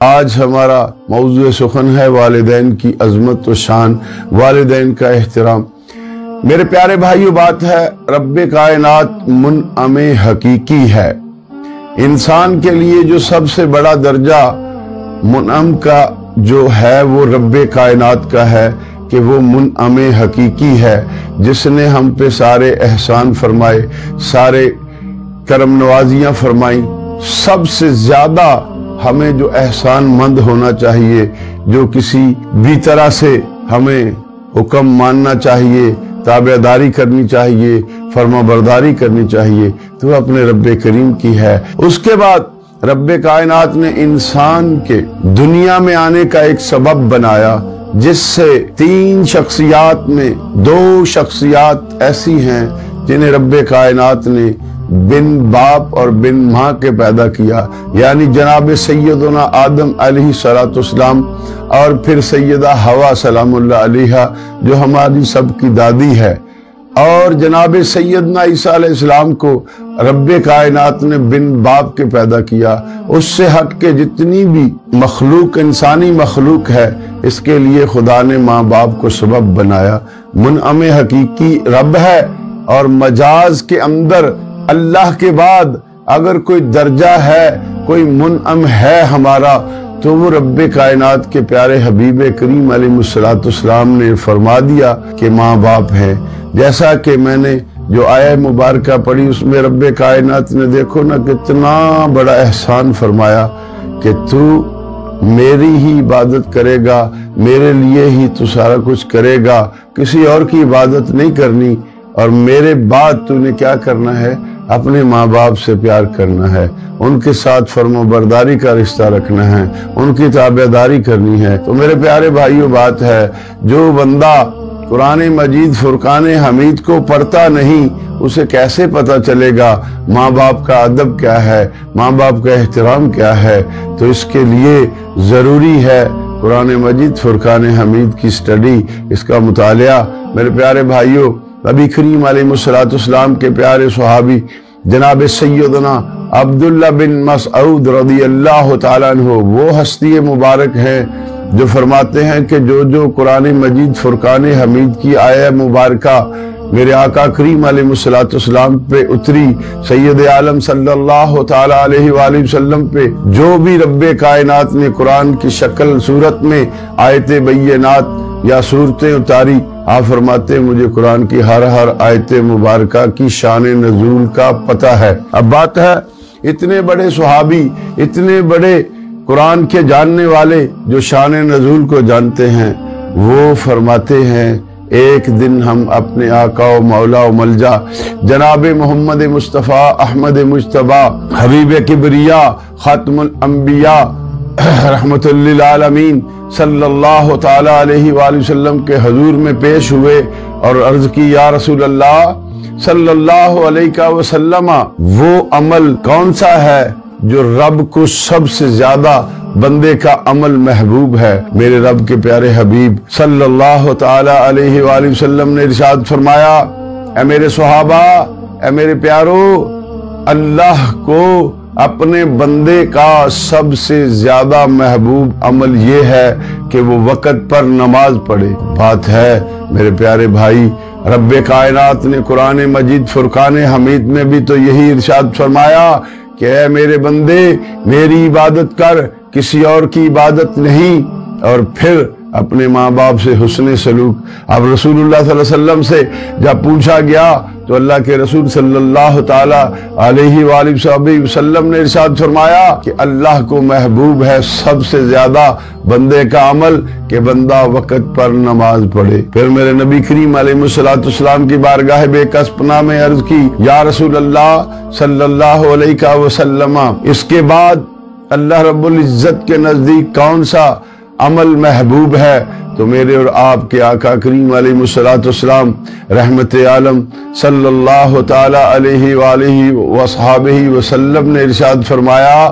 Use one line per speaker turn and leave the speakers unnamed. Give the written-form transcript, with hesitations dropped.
آج ہمارا موضوع سخن ہے والدین کی عظمت و شان، والدین کا احترام۔ میرے پیارے بھائیو، بات ہے رب کائنات منعم حقیقی ہے۔ انسان کے لیے جو سب سے بڑا درجہ منعم کا جو ہے وہ رب کائنات کا ہے کہ وہ منعم حقیقی ہے، جس نے ہم پہ سارے احسان فرمائے، سارے کرم نوازیاں فرمائیں۔ سب سے زیادہ ہمیں جو احسان مند ہونا چاہیے، جو کسی بھی طرح سے ہمیں حکم ماننا چاہیے، تابعداری کرنی چاہیے، فرما برداری کرنی چاہیے، تو اپنے رب کریم کی ہے۔ اس کے بعد رب کائنات نے انسان کے دنیا میں آنے کا ایک سبب بنایا، جس سے 3 شخصیات میں 2 شخصیات ایسی ہیں جنہیں رب کائنات نے بن باپ اور بن ماں کے پیدا کیا، یعنی جناب سیدنا آدم علیہ السلام اور پھر سیدہ حوا سلام اللہ علیہا جو ہماری سب کی دادی ہے، اور جناب سیدنا عیسیٰ علیہ السلام کو رب کائنات نے بن باپ کے پیدا کیا۔ اس سے ہٹ کے جتنی بھی مخلوق، انسانی مخلوق ہے، اس کے لیے خدا نے ماں باپ کو سبب بنایا۔ منعم حقیقی رب ہے، اور مجاز کے اندر اللہ کے بعد اگر کوئی درجہ ہے، کوئی منعم ہے ہمارا، تو وہ رب کائنات کے پیارے حبیب کریم علیہ السلام نے فرما دیا کہ ماں باپ ہے۔ جیسا کہ میں نے جو آیہ مبارکہ پڑھی، اس میں رب کائنات نے دیکھو نا کتنا بڑا احسان فرمایا کہ تو میری ہی عبادت کرے گا، میرے لیے ہی تو سارا کچھ کرے گا، کسی اور کی عبادت نہیں کرنی، اور میرے بعد تو نے کیا کرنا ہے؟ اپنے ماں باپ سے پیار کرنا ہے، ان کے ساتھ فرما برداری کا رشتہ رکھنا ہے، ان کی تابعداری کرنی ہے۔ تو میرے پیارے بھائیو، بات ہے جو بندہ قرآن مجید فرقان حمید کو پڑھتا نہیں، اسے کیسے پتہ چلے گا ماں باپ کا ادب کیا ہے، ماں باپ کا احترام کیا ہے؟ تو اس کے لیے ضروری ہے قرآن مجید فرقان حمید کی سٹڈی، اس کا مطالعہ۔ میرے پیارے بھائیو، نبی کریم علیہ السلام کے پیارے صحابی جناب سیدنا عبداللہ بن مسعود رضی اللہ تعالیٰ عنہ وہ ہستی مبارک ہیں جو فرماتے ہیں کہ جو قرآن مجید فرقان حمید کی آیہ مبارکہ میرے آقا کریم علیہ السلام پہ اتری، سید عالم صلی اللہ تعالیٰ علیہ وآلہ وسلم پہ جو بھی رب کائنات نے قرآن کی شکل صورت میں آیت بینات یا صورتیں اتاری، آپ فرماتے ہیں مجھے قرآن کی ہر آیت مبارکہ کی شان نزول کا پتہ ہے۔ اب بات ہے اتنے بڑے صحابی، اتنے بڑے قرآن کے جاننے والے جو شان نزول کو جانتے ہیں، وہ فرماتے ہیں ایک دن ہم اپنے آقا و مولا و ملجا جناب محمد مصطفیٰ احمد مجتبیٰ حبیب کبریا خاتم الانبیاء رحمت للعالمین صلی اللہ تعالیٰ علیہ وآلہ وسلم کے حضور میں پیش ہوئے اور عرض کی، یا رسول اللہ صلی اللہ علیہ وسلم، وہ عمل کون سا ہے جو رب کو سب سے زیادہ بندے کا عمل محبوب ہے؟ میرے رب کے پیارے حبیب صلی اللہ تعالیٰ علیہ وآلہ وسلم نے ارشاد فرمایا، اے میرے صحابہ، اے میرے پیارو، اللہ کو اپنے بندے کا سب سے زیادہ محبوب عمل یہ ہے کہ وہ وقت پر نماز پڑھے۔ بات ہے میرے پیارے بھائی، رب کائنات نے قرآن مجید فرقان حمید میں بھی تو یہی ارشاد فرمایا کہ اے میرے بندے، میری عبادت کر، کسی اور کی عبادت نہیں، اور پھر اپنے ماں باپ سے حسن سلوک۔ اب رسول اللہ صلی اللہ علیہ وسلم سے جب پوچھا گیا تو اللہ کے رسول صلی اللہ تعالیٰ علیہ وآلہ وسلم نے ارشاد فرمایا کہ اللہ کو محبوب ہے سب سے زیادہ بندے کا عمل کہ بندہ وقت پر نماز پڑھے۔ پھر میرے نبی کریم علیہ السلام کی بارگاہ بے کس پناہ میں عرض کی، یا رسول اللہ صلی اللہ علیہ وسلم، اس کے بعد اللہ رب العزت کے نزدیک کون سا عمل محبوب ہے؟ تو میرے اور آپ کے آقا کریم علیہ السلام رحمت عالم صلی اللہ تعالیٰ علیہ وآلہ وصحابہ وسلم نے ارشاد فرمایا،